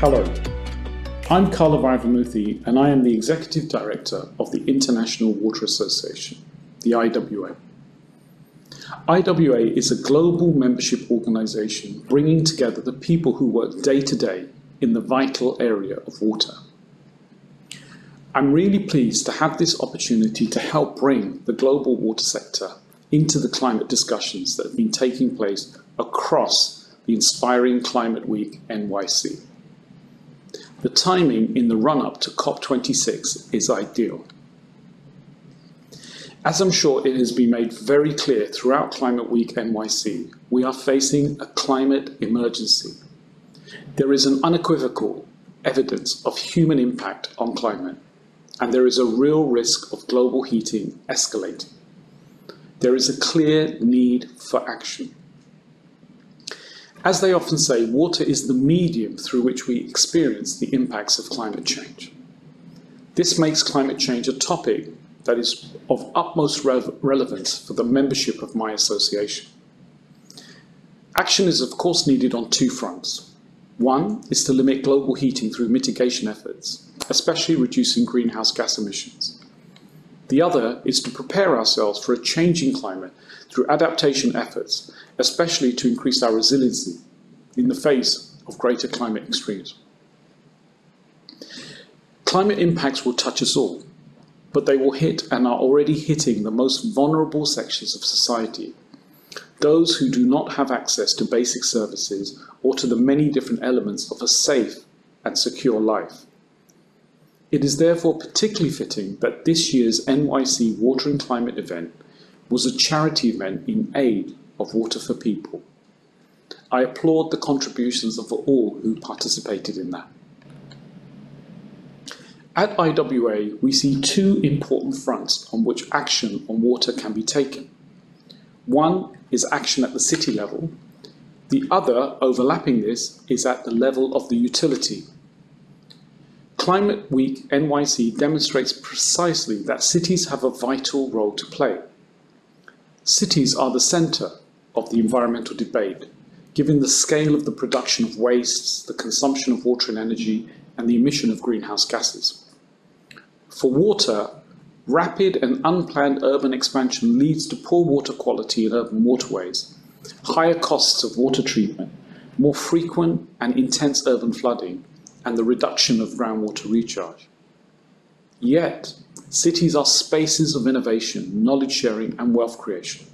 Hello, I'm Vairavamoorthy and I am the Executive Director of the International Water Association, the IWA. IWA is a global membership organisation bringing together the people who work day to day in the vital area of water. I'm really pleased to have this opportunity to help bring the global water sector into the climate discussions that have been taking place across the inspiring Climate Week NYC. The timing in the run-up to COP26 is ideal. As I'm sure it has been made very clear throughout Climate Week NYC, we are facing a climate emergency. There is an unequivocal evidence of human impact on climate, and there is a real risk of global heating escalating. There is a clear need for action. As they often say, water is the medium through which we experience the impacts of climate change. This makes climate change a topic that is of utmost relevance for the membership of my association. Action is of course needed on two fronts. One is to limit global heating through mitigation efforts, especially reducing greenhouse gas emissions. The other is to prepare ourselves for a changing climate through adaptation efforts, especially to increase our resiliency in the face of greater climate extremes. Climate impacts will touch us all, but they will hit and are already hitting the most vulnerable sections of society, those who do not have access to basic services or to the many different elements of a safe and secure life. It is therefore particularly fitting that this year's NYC Water and Climate event was a charity event in aid of Water for People. I applaud the contributions of all who participated in that. At IWA, we see two important fronts on which action on water can be taken. One is action at the city level. The other, overlapping this, is at the level of the utility. Climate Week NYC demonstrates precisely that cities have a vital role to play. Cities are the centre of the environmental debate, given the scale of the production of wastes, the consumption of water and energy, and the emission of greenhouse gases. For water, rapid and unplanned urban expansion leads to poor water quality in urban waterways, higher costs of water treatment, more frequent and intense urban flooding, and the reduction of groundwater recharge. Yet, cities are spaces of innovation, knowledge sharing, and wealth creation.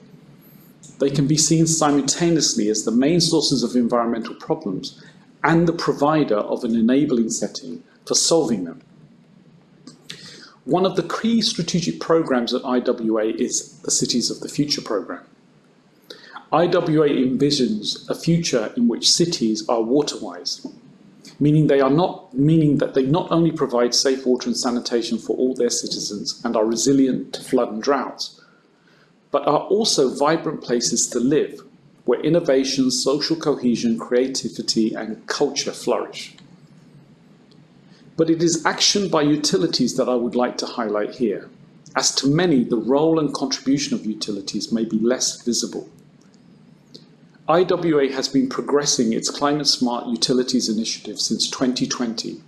They can be seen simultaneously as the main sources of environmental problems and the provider of an enabling setting for solving them. One of the key strategic programs at IWA is the Cities of the Future program. IWA envisions a future in which cities are water-wise, meaning that they not only provide safe water and sanitation for all their citizens and are resilient to flood and droughts, but are also vibrant places to live, where innovation, social cohesion, creativity, and culture flourish. But it is action by utilities that I would like to highlight here. As to many, the role and contribution of utilities may be less visible. IWA has been progressing its Climate Smart Utilities initiative since 2020,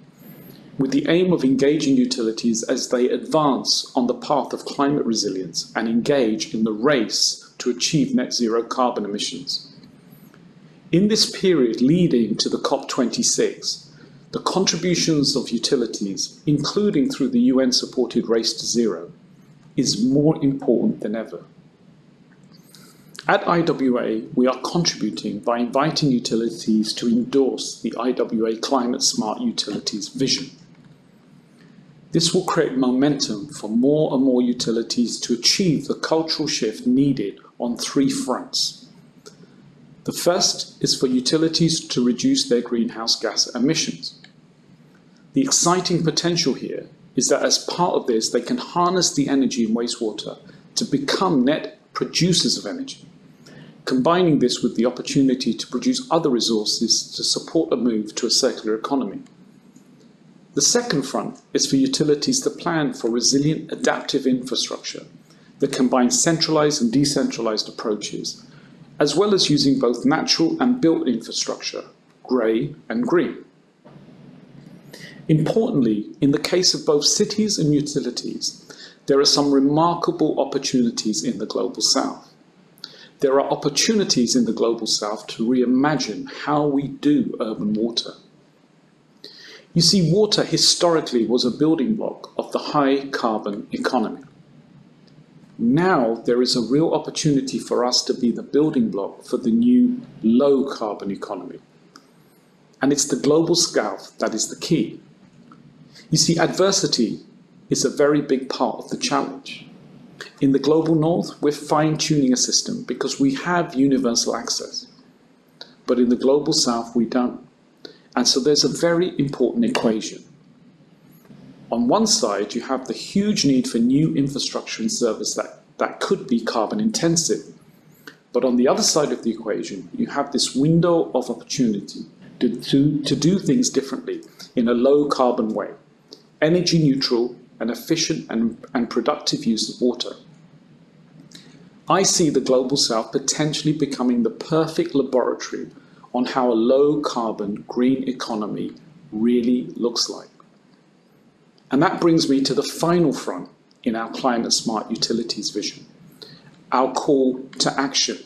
with the aim of engaging utilities as they advance on the path of climate resilience and engage in the race to achieve net zero carbon emissions. In this period leading to the COP26, the contributions of utilities, including through the UN-supported Race to Zero, is more important than ever. At IWA, we are contributing by inviting utilities to endorse the IWA Climate Smart Utilities vision. This will create momentum for more and more utilities to achieve the cultural shift needed on three fronts. The first is for utilities to reduce their greenhouse gas emissions. The exciting potential here is that as part of this, they can harness the energy in wastewater to become net producers of energy, combining this with the opportunity to produce other resources to support a move to a circular economy. The second front is for utilities to plan for resilient adaptive infrastructure that combines centralized and decentralized approaches, as well as using both natural and built infrastructure, grey and green. Importantly, in the case of both cities and utilities, there are some remarkable opportunities in the Global South. There are opportunities in the Global South to reimagine how we do urban water. You see, water historically was a building block of the high carbon economy. Now there is a real opportunity for us to be the building block for the new low carbon economy. And it's the Global South that is the key. You see, adversity is a very big part of the challenge. In the Global North, we're fine-tuning a system because we have universal access. But in the Global South, we don't. And so there's a very important equation. On one side, you have the huge need for new infrastructure and service that could be carbon intensive. But on the other side of the equation, you have this window of opportunity to do things differently in a low carbon way, energy neutral and efficient and productive use of water. I see the Global South potentially becoming the perfect laboratory on how a low carbon green economy really looks like. And that brings me to the final front in our climate smart utilities vision, our call to action.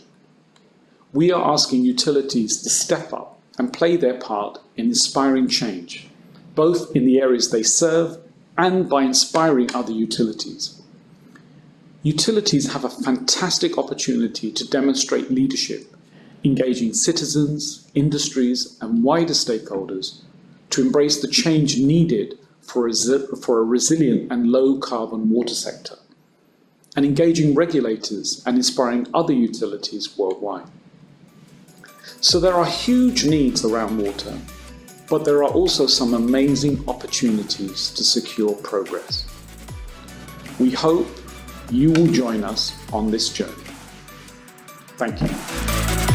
We are asking utilities to step up and play their part in inspiring change, both in the areas they serve and by inspiring other utilities. Utilities have a fantastic opportunity to demonstrate leadership, engaging citizens, industries, and wider stakeholders to embrace the change needed for a resilient and low-carbon water sector, and engaging regulators and inspiring other utilities worldwide. So there are huge needs around water, but there are also some amazing opportunities to secure progress. We hope you will join us on this journey. Thank you.